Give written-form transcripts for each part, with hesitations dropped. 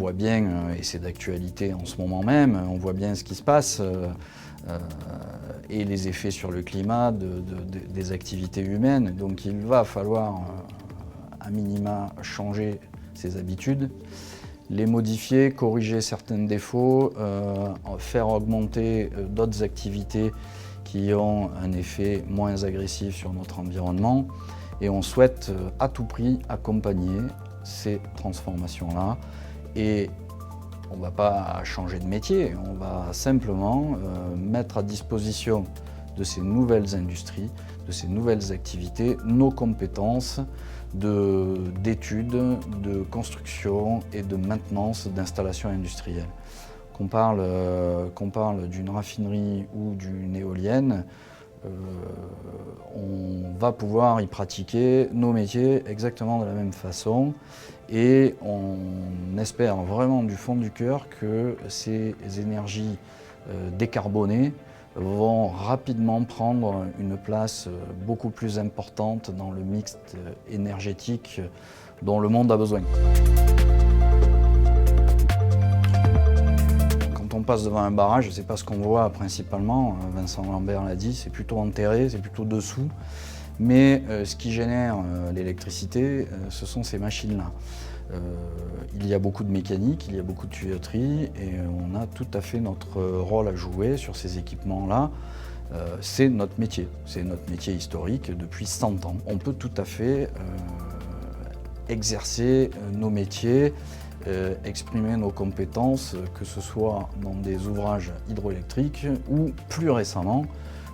voit bien, et c'est d'actualité en ce moment même, on voit bien ce qui se passe et les effets sur le climat des activités humaines. Donc il va falloir à minima changer ses habitudes, les modifier, corriger certains défauts, faire augmenter d'autres activités qui ont un effet moins agressif sur notre environnement. Et on souhaite à tout prix accompagner ces transformations-là. Et on ne va pas changer de métier, on va simplement mettre à disposition de ces nouvelles industries, de ces nouvelles activités, nos compétences d'études, de construction et de maintenance d'installations industrielles. Qu'on parle d'une raffinerie ou d'une éolienne, on va pouvoir y pratiquer nos métiers exactement de la même façon et on espère vraiment du fond du cœur que ces énergies décarbonées vont rapidement prendre une place beaucoup plus importante dans le mix énergétique dont le monde a besoin. Quand on passe devant un barrage, c'est pas ce qu'on voit principalement, Vincent Lambert l'a dit, c'est plutôt enterré, c'est plutôt dessous. Mais ce qui génère l'électricité, ce sont ces machines-là. Il y a beaucoup de mécanique, il y a beaucoup de tuyauterie et on a tout à fait notre rôle à jouer sur ces équipements-là. C'est notre métier historique depuis 100 ans. On peut tout à fait exercer nos métiers, exprimer nos compétences, que ce soit dans des ouvrages hydroélectriques ou plus récemment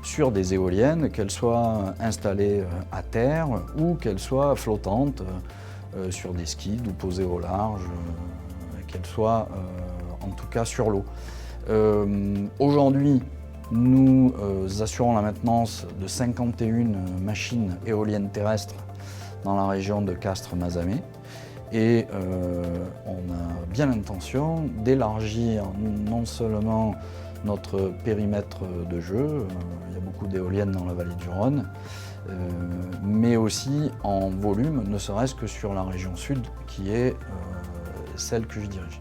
sur des éoliennes, qu'elles soient installées à terre ou qu'elles soient flottantes sur des skids ou posées au large, qu'elles soient en tout cas sur l'eau. Aujourd'hui, nous assurons la maintenance de 51 machines éoliennes terrestres dans la région de Castres-Mazamet. Et on a bien l'intention d'élargir non seulement notre périmètre de jeu, il y a beaucoup d'éoliennes dans la vallée du Rhône, mais aussi en volume, ne serait-ce que sur la région sud, qui est celle que je dirige.